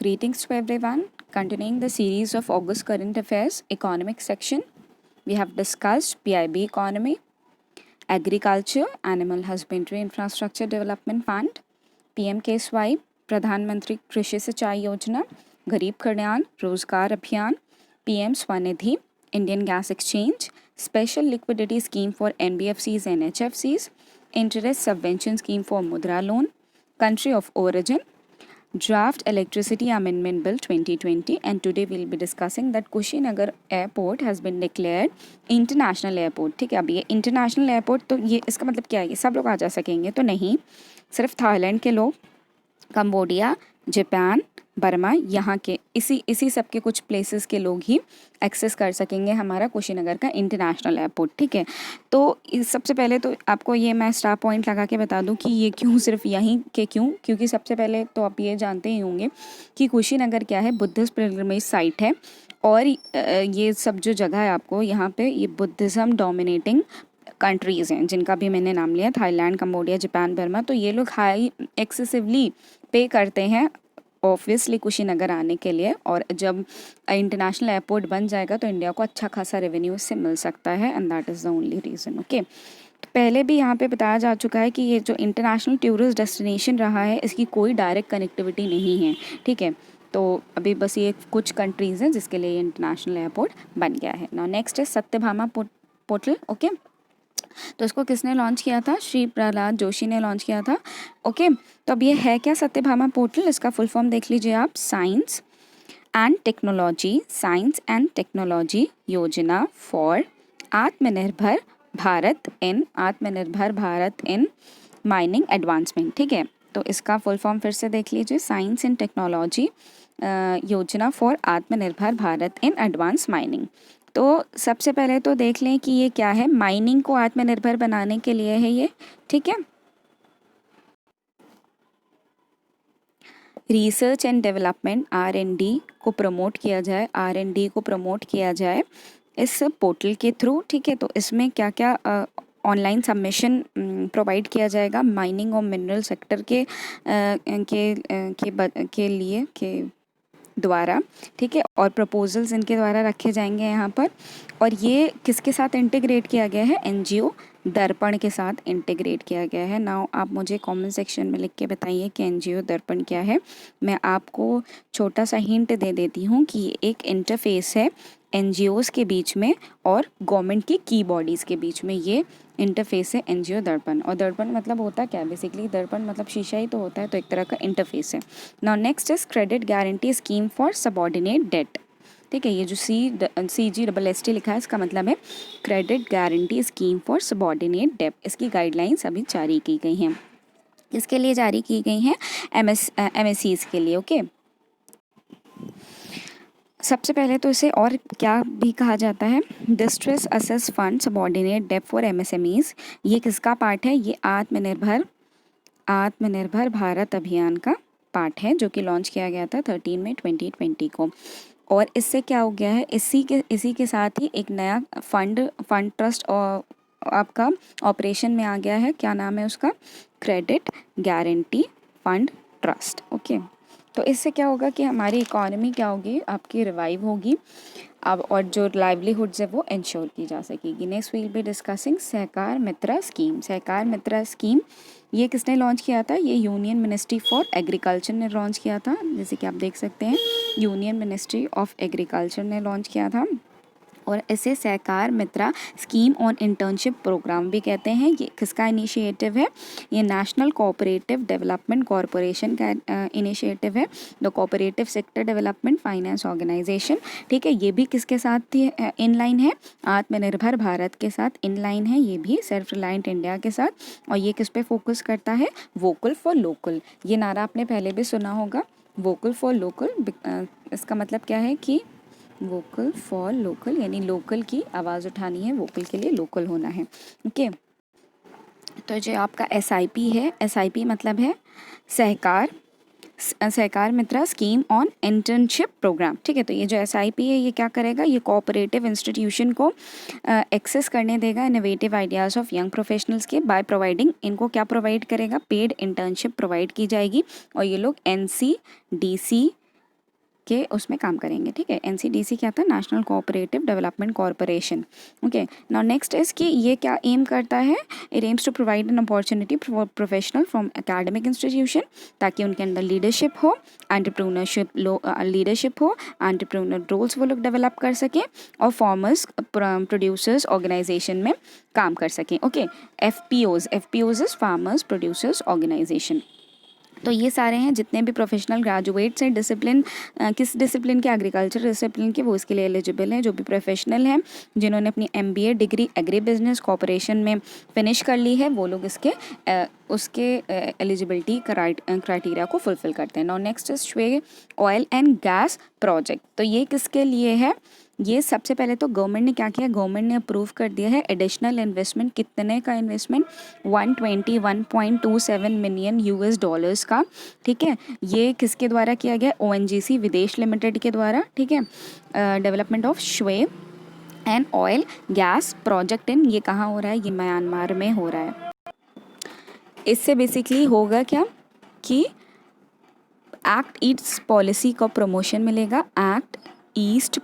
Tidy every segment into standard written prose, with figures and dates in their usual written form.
greetings to everyone. Continuing the series of August Current Affairs Economic section, we have discussed PIB economy, agriculture, animal husbandry infrastructure development fund, PMKSY, प्रधानमंत्री कृषि सिंचाई योजना, गरीब कल्याण रोजगार अभियान, PM Svanidhi, Indian Gas Exchange, Special Liquidity Scheme for NBFCs and HFCs, Interest Subvention Scheme for Mudra Loan, Country of Origin, Draft Electricity Amendment Bill 2020, and today we'll be discussing that Kushinagar Airport has been declared International Airport. ठीक है, अब ये international airport तो ये इसका मतलब क्या है, ये सब लोग आ जा सकेंगे तो नहीं, सिर्फ थाईलैंड के लोग, कंबोडिया, जापान, बर्मा, यहाँ के इसी सब के कुछ प्लेसेस के लोग ही एक्सेस कर सकेंगे हमारा कुशीनगर का इंटरनेशनल एयरपोर्ट। ठीक है, तो सबसे पहले तो आपको ये मैं स्टार पॉइंट लगा के बता दूं कि ये क्यों सिर्फ यहीं के क्यों, क्योंकि सबसे पहले तो आप ये जानते ही होंगे कि कुशीनगर क्या है, बुद्धिस्ट पिलग्रिमेज साइट है और ये सब जो जगह है आपको यहाँ पे ये बुद्धिज़्म डोमिनेटिंग कंट्रीज़ हैं जिनका भी मैंने नाम लिया, थाईलैंड, कंबोडिया, जापान, बर्मा, तो ये लोग हाई एक्सेसिवली पे करते हैं ऑब्वियसली कुशीनगर आने के लिए। और जब इंटरनेशनल एयरपोर्ट बन जाएगा तो इंडिया को अच्छा खासा रेवेन्यू इससे मिल सकता है, and that is the only reason. Okay, तो पहले भी यहाँ पे बताया जा चुका है कि ये जो इंटरनेशनल टूरिस्ट डेस्टिनेशन रहा है इसकी कोई डायरेक्ट कनेक्टिविटी नहीं है। ठीक है, तो अभी बस ये कुछ कंट्रीज़ हैं जिसके लिए इंटरनेशनल एयरपोर्ट बन गया है। नाउ नेक्स्ट है सत्यभामा पोर्टल। ओके, तो इसको किसने लॉन्च किया था? श्री प्रहलाद जोशी ने लॉन्च किया था। ओके, तो अब ये है क्या सत्यभामा पोर्टल? इसका फुल फॉर्म देख लीजिए आप, साइंस एंड टेक्नोलॉजी योजना फॉर आत्मनिर्भर भारत इन माइनिंग एडवांसमेंट। ठीक है, तो इसका फुल फॉर्म फिर से देख लीजिए, साइंस एंड टेक्नोलॉजी योजना फॉर आत्मनिर्भर भारत इन एडवांस माइनिंग। तो सबसे पहले तो देख लें कि ये क्या है, माइनिंग को आत्मनिर्भर बनाने के लिए है ये। ठीक है, रिसर्च एंड डेवलपमेंट R&D को प्रमोट किया जाए इस पोर्टल के थ्रू। ठीक है, तो इसमें क्या क्या ऑनलाइन सबमिशन प्रोवाइड किया जाएगा माइनिंग और मिनरल सेक्टर के द्वारा। ठीक है, और प्रपोजल्स इनके द्वारा रखे जाएंगे यहाँ पर। और ये किसके साथ इंटीग्रेट किया गया है? NGO दर्पण के साथ इंटीग्रेट किया गया है। नाउ आप मुझे कमेंट सेक्शन में लिख के बताइए कि NGO दर्पण क्या है। मैं आपको छोटा सा हिंट दे देती हूँ कि ये एक इंटरफेस है NGOs के बीच में और गवर्नमेंट की बॉडीज़ के बीच में, ये इंटरफेस है NGO दर्पण। और दर्पण मतलब होता क्या है? बेसिकली दर्पण मतलब शीशा ही तो होता है, तो एक तरह का इंटरफेस है। Now next is credit guarantee scheme for subordinate debt. ठीक है, ये जो CGSST लिखा है इसका मतलब है credit guarantee scheme for subordinate debt. इसकी गाइडलाइंस अभी जारी की गई हैं। किसके लिए जारी की गई हैं? MSCs के लिए। ओके, सबसे पहले तो इसे और क्या भी कहा जाता है? डिस्ट्रेस असेस fund subordinate debt for MSMEs। ये किसका पार्ट है? ये आत्मनिर्भर भारत अभियान का पार्ट है जो कि लॉन्च किया गया था 13 मई 2020 को। और इससे क्या हो गया है, इसी के साथ ही एक नया फंड ट्रस्ट आपका ऑपरेशन में आ गया है। क्या नाम है उसका? Credit guarantee fund trust. Okay, तो इससे क्या होगा कि हमारी इकोनॉमी क्या होगी, आपकी रिवाइव होगी अब, और जो लाइवलीहुड्स है वो इंश्योर की जा सकेगी। Next will be discussing Sahakar Mitra scheme. ये किसने लॉन्च किया था? ये यूनियन मिनिस्ट्री फॉर एग्रीकल्चर ने लॉन्च किया था। जैसे कि आप देख सकते हैं, यूनियन मिनिस्ट्री ऑफ एग्रीकल्चर ने लॉन्च किया था। और इसे Sahakar Mitra scheme on internship programme भी कहते हैं। ये किसका इनिशिएटिव है? ये नेशनल कोऑपरेटिव डेवलपमेंट कॉरपोरेशन का इनिशिएटिव है, the cooperative sector development finance organisation. ठीक है, ये भी किसके साथ इन लाइन है? आत्मनिर्भर भारत के साथ इन लाइन है, ये भी सेल्फ रिलायंट इंडिया के साथ। और ये किस पे फोकस करता है? Vocal for local. ये नारा आपने पहले भी सुना होगा, वोकल फॉर लोकल। इसका मतलब क्या है कि वोकल फॉर लोकल, यानी लोकल की आवाज़ उठानी है, वोकल के लिए लोकल होना है। ओके, तो जो आपका SIP है, SIP मतलब है सहकार Mitra scheme on internship programme. ठीक है, तो ये जो SIP है ये क्या करेगा? ये कोऑपरेटिव इंस्टीट्यूशन को एक्सेस करने देगा innovative ideas of young professionals के, बाय प्रोवाइडिंग, इनको क्या प्रोवाइड करेगा? पेड इंटर्नशिप प्रोवाइड की जाएगी। और ये लोग NCDC के उसमें काम करेंगे, ठीक है। NCDC क्या था, national cooperative development corporation, okay. Now next is कि ये क्या एम करता है, it aims to provide an opportunity for professional from academic institution, ताकि उनके अंदर लीडरशिप हो, लीडरशिप हो, एंटरप्रेन्योर रोल्स वो लोग डेवलप कर सकें और फार्मर्स प्रोड्यूसर्स ऑर्गेनाइजेशन में काम कर सकें, okay. FPOs is farmers producers organisation. तो ये सारे हैं जितने भी प्रोफेशनल ग्रेजुएट्स हैं, डिसिप्लिन किस डिसिप्लिन के, एग्रीकल्चर डिसिप्लिन के, वो इसके लिए एलिजिबल हैं। जो भी प्रोफेशनल हैं जिन्होंने अपनी MBA degree agri business corporation में फिनिश कर ली है, वो लोग इसके उसके एलिजिबिलिटी क्राइटेरिया को फुलफिल करते हैं। नाउ नेक्स्ट इज श्वे ऑयल एंड गैस प्रोजेक्ट। तो ये किसके लिए है, ये सबसे पहले तो गवर्नमेंट ने क्या किया, गवर्नमेंट ने अप्रूव कर दिया है एडिशनल इन्वेस्टमेंट, कितने का इन्वेस्टमेंट, 121.27 मिलियन US डॉलर्स का, ठीक है। ये किसके द्वारा किया गया, ONGC विदेश लिमिटेड के द्वारा, ठीक है। डेवलपमेंट ऑफ श्वे and oil gas project in, ये कहाँ हो रहा है, ये म्यांमार में हो रहा है। इससे बेसिकली होगा क्या कि एक्ट ईस्ट पॉलिसी को प्रमोशन मिलेगा, एक्ट ईस्ट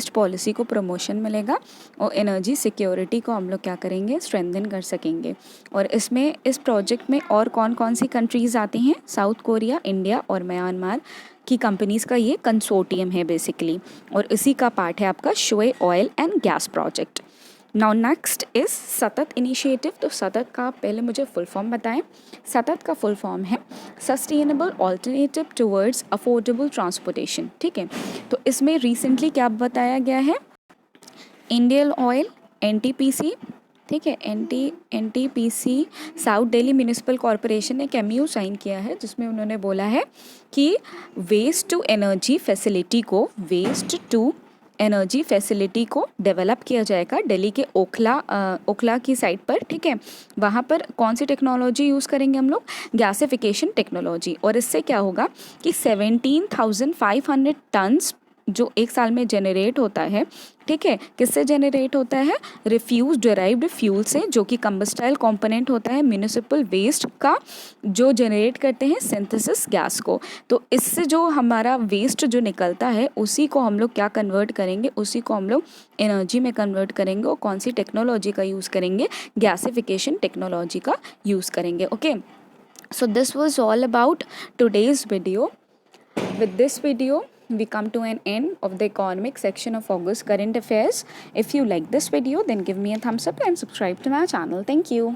पॉलिसी को प्रमोशन मिलेगा और एनर्जी सिक्योरिटी को हम लोग क्या करेंगे, स्ट्रेंथन कर सकेंगे। और इसमें इस प्रोजेक्ट में और कौन कौन सी कंट्रीज़ आती हैं, साउथ कोरिया, इंडिया और म्यांमार की कंपनीज़ का ये कंसोर्टियम है बेसिकली, और इसी का पार्ट है आपका श्वे oil and gas project. Now next is सतत इनिशिएटिव। तो सतत का पहले मुझे फुल फॉर्म बताएं। सतत का फुल फॉर्म है sustainable alternative towards affordable transportation, ठीक है। तो इसमें रिसेंटली क्या बताया गया है, इंडियन ऑयल, NTPC, ठीक है, NTPC south Delhi municipal corporation ने MOU साइन किया है, जिसमें उन्होंने बोला है कि वेस्ट टू एनर्जी फैसिलिटी को डेवलप किया जाएगा दिल्ली के ओखला की साइट पर, ठीक है। वहाँ पर कौन सी टेक्नोलॉजी यूज़ करेंगे हम लोग, गैसिफिकेशन टेक्नोलॉजी। और इससे क्या होगा कि 17,500 टन्स जो एक साल में जनरेट होता है, ठीक है, किससे जनरेट होता है, रिफ्यूज डिराइव्ड फ्यूल से, जो कि कंबस्टाइल कंपोनेंट होता है म्यूनिसिपल वेस्ट का, जो जनरेट करते हैं सिंथेसिस गैस को। तो इससे जो हमारा वेस्ट जो निकलता है उसी को हम लोग क्या कन्वर्ट करेंगे, उसी को हम लोग एनर्जी में कन्वर्ट करेंगे। और कौन सी टेक्नोलॉजी का यूज़ करेंगे, गैसिफिकेशन टेक्नोलॉजी का यूज़ करेंगे, okay. So this was all about today's video. With this video, we come to an end of the economic section of August Current Affairs. If you like this video, then give me a thumbs up and subscribe to my channel. Thank you.